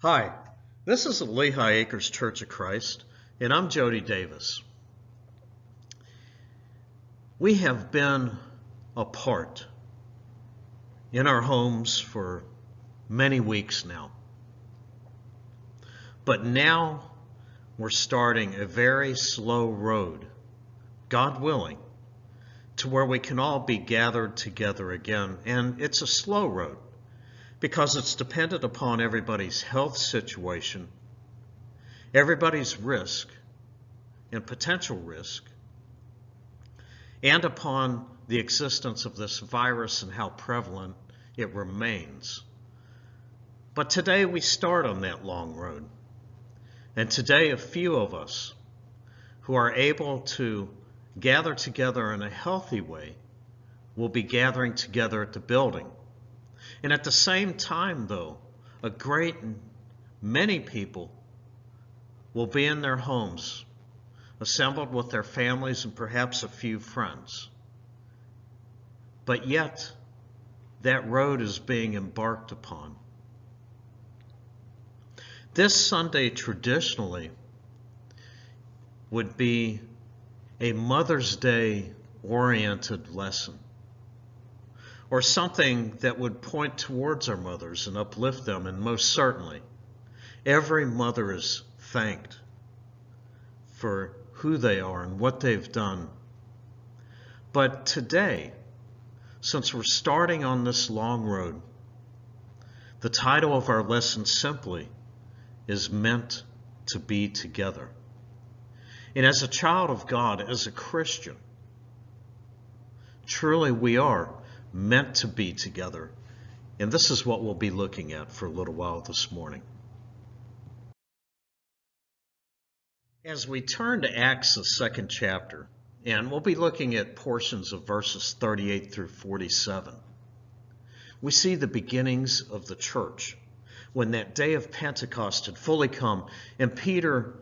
Hi, this is the Lehigh Acres Church of Christ, and I'm Jody Davis. We have been apart in our homes for many weeks now, but now we're starting a very slow road, God willing, to where we can all be gathered together again, and it's a slow road, because it's dependent upon everybody's health situation, everybody's risk and potential risk, and upon the existence of this virus and how prevalent it remains. But today we start on that long road. And today a few of us who are able to gather together in a healthy way will be gathering together at the building. And at the same time, though, a great many people will be in their homes, assembled with their families and perhaps a few friends. But yet, that road is being embarked upon. This Sunday, traditionally, would be a Mother's Day-oriented lesson, or something that would point towards our mothers and uplift them. And most certainly, every mother is thanked for who they are and what they've done. But today, since we're starting on this long road, the title of our lesson simply is Meant to Be Together. And as a child of God, as a Christian, truly we are meant to be together. And this is what we'll be looking at for a little while this morning. As we turn to Acts, the second chapter, and we'll be looking at portions of verses 38 through 47, we see the beginnings of the church when that day of Pentecost had fully come and Peter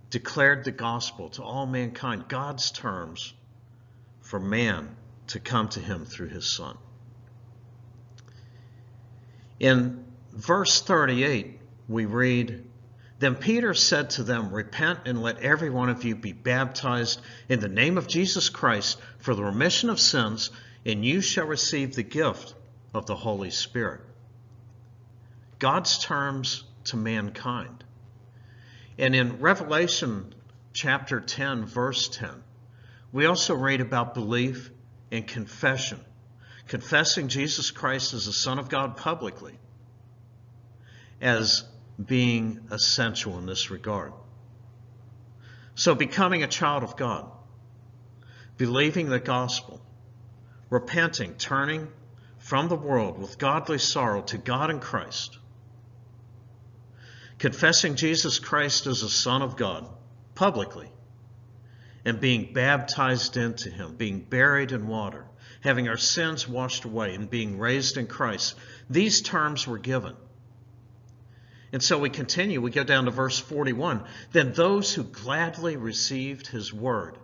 declared the gospel to all mankind, God's terms for man to come to him through his Son. In verse 38, we read, Then Peter said to them, Repent and let every one of you be baptized in the name of Jesus Christ for the remission of sins, and you shall receive the gift of the Holy Spirit. God's terms to mankind. And in Revelation chapter 10, verse 10, we also read about belief and confession, confessing Jesus Christ as the Son of God publicly as being essential in this regard. So becoming a child of God, believing the gospel, repenting, turning from the world with godly sorrow to God in Christ, confessing Jesus Christ as the Son of God publicly, and being baptized into him, being buried in water, having our sins washed away, and being raised in Christ. These terms were given. And so we continue, we go down to verse 41. Then those who gladly received his word,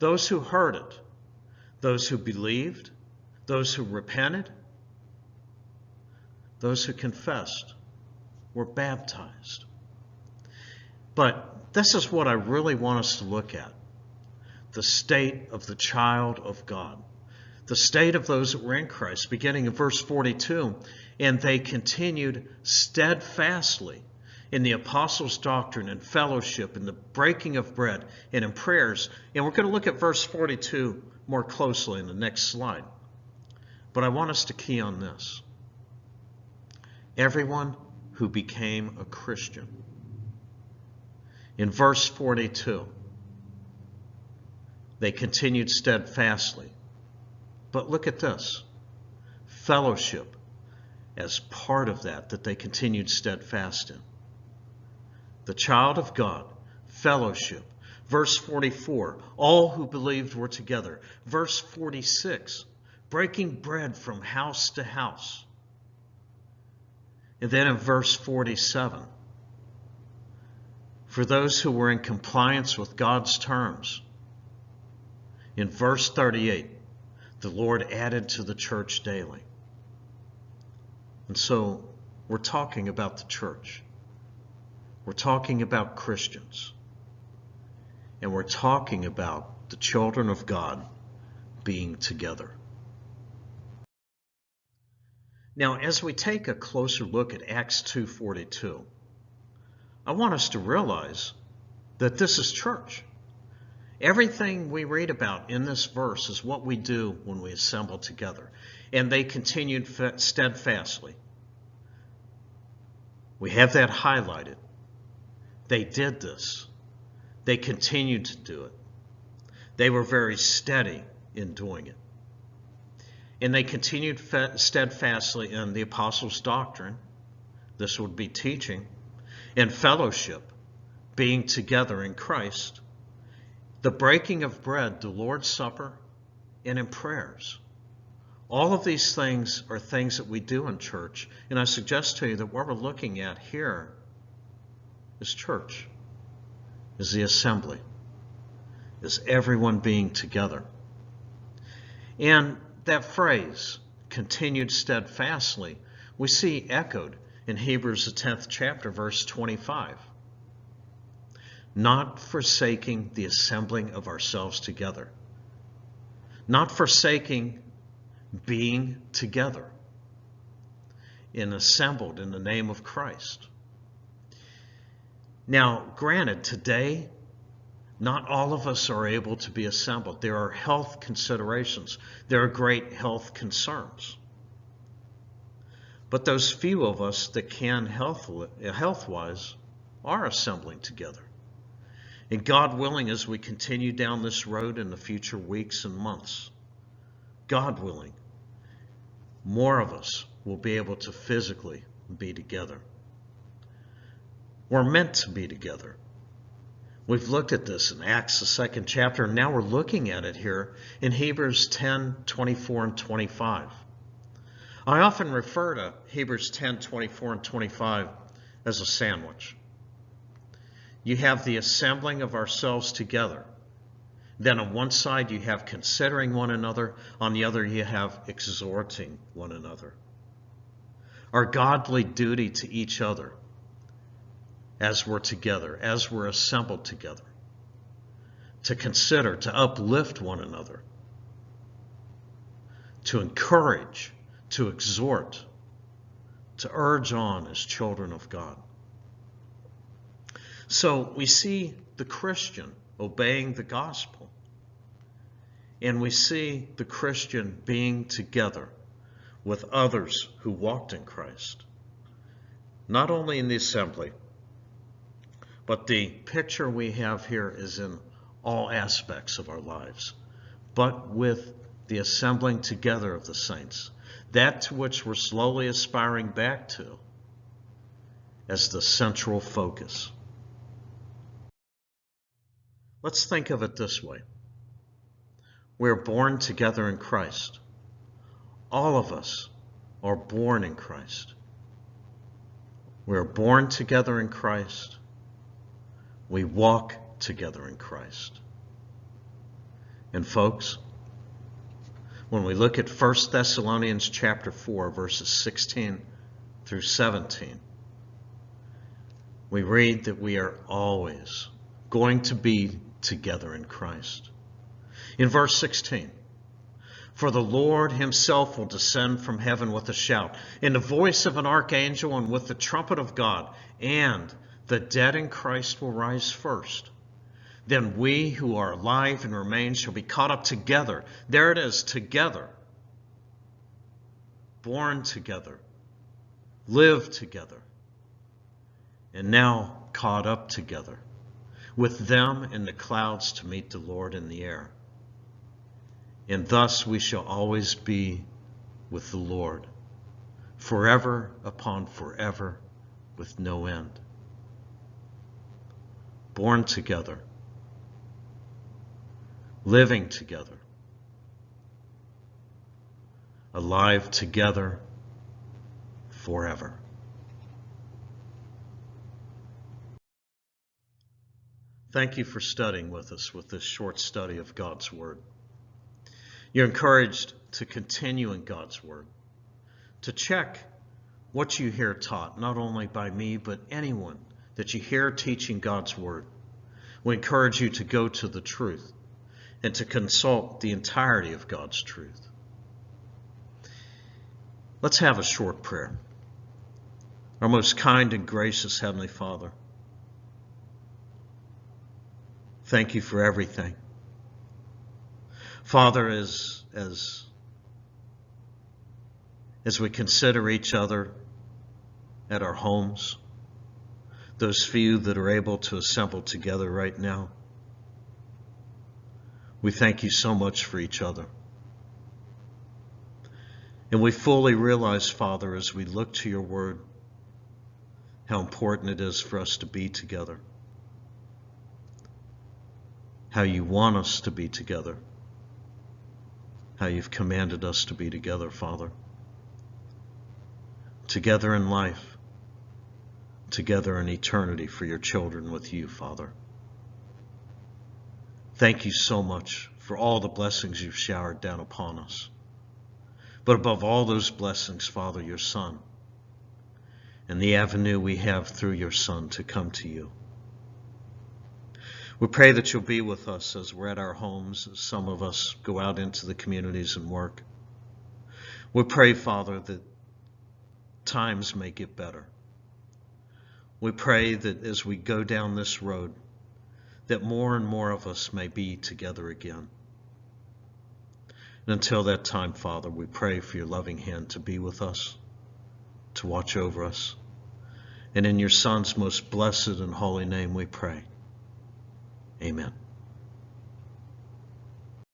those who heard it, those who believed, those who repented, those who confessed, were baptized. But this is what I really want us to look at. The state of the child of God. The state of those that were in Christ, beginning in verse 42. And they continued steadfastly in the apostles' doctrine and fellowship, in the breaking of bread, and in prayers. And we're going to look at verse 42 more closely in the next slide. But I want us to key on this. Everyone who became a Christian. In verse 42, they continued steadfastly. But look at this. Fellowship as part of that they continued steadfast in. The child of God, fellowship. Verse 44, all who believed were together. Verse 46, breaking bread from house to house. And then in verse 47, for those who were in compliance with God's terms. In verse 38, the Lord added to the church daily. And so we're talking about the church. We're talking about Christians. And we're talking about the children of God being together. Now, as we take a closer look at Acts 2:42, I want us to realize that this is church. Everything we read about in this verse is what we do when we assemble together. And they continued steadfastly. We have that highlighted. They did this. They continued to do it. They were very steady in doing it. And they continued steadfastly in the apostles' doctrine. This would be teaching. And fellowship, being together in Christ. The breaking of bread, the Lord's Supper, and in prayers. All of these things are things that we do in church. And I suggest to you that what we're looking at here is church, is the assembly, is everyone being together. And that phrase, continued steadfastly, we see echoed in Hebrews the 10th chapter, verse 25. Not forsaking the assembling of ourselves together. Not forsaking being together and assembled in the name of Christ. Now, granted, today, not all of us are able to be assembled. There are health considerations. There are great health concerns. But those few of us that can health-wise are assembling together. And God willing, as we continue down this road in the future weeks and months, God willing, more of us will be able to physically be together. We're meant to be together. We've looked at this in Acts, the 2nd chapter, and now we're looking at it here in Hebrews 10:24 and 25. I often refer to Hebrews 10:24 and 25 as a sandwich. You have the assembling of ourselves together. Then on one side you have considering one another. On the other you have exhorting one another. Our godly duty to each other as we're together, as we're assembled together, to consider, to uplift one another, to encourage, to exhort, to urge on as children of God. So we see the Christian obeying the gospel, and we see the Christian being together with others who walked in Christ, not only in the assembly, but the picture we have here is in all aspects of our lives, but with the assembling together of the saints, that to which we're slowly aspiring back to as the central focus. Let's think of it this way. We're born together in Christ. All of us are born in Christ. We're born together in Christ. We walk together in Christ. And folks, when we look at 1 Thessalonians chapter 4, verses 16 through 17, we read that we are always going to be together in Christ. In verse 16, for the Lord himself will descend from heaven with a shout, in the voice of an archangel, and with the trumpet of God, and the dead in Christ will rise first. Then we who are alive and remain shall be caught up together. There it is, together. Born together. Live together. And now caught up together with them in the clouds to meet the Lord in the air. And thus we shall always be with the Lord, forever upon forever, with no end. Born together, living together, alive together forever. Thank you for studying with us with this short study of God's Word. You're encouraged to continue in God's Word, to check what you hear taught, not only by me, but anyone that you hear teaching God's word. We encourage you to go to the truth and to consult the entirety of God's truth. Let's have a short prayer. Our most kind and gracious Heavenly Father, thank you for everything. Father, as we consider each other at our homes, those few that are able to assemble together right now, we thank you so much for each other. And we fully realize, Father, as we look to your word, how important it is for us to be together, how you want us to be together, how you've commanded us to be together, Father. Together in life, together in eternity for your children with you, Father. Thank you so much for all the blessings you've showered down upon us. But above all those blessings, Father, your Son, and the avenue we have through your Son to come to you. We pray that you'll be with us as we're at our homes, as some of us go out into the communities and work. We pray, Father, that times may get better. We pray that as we go down this road, that more and more of us may be together again. And until that time, Father, we pray for your loving hand to be with us, to watch over us. And in your Son's most blessed and holy name we pray. Amen.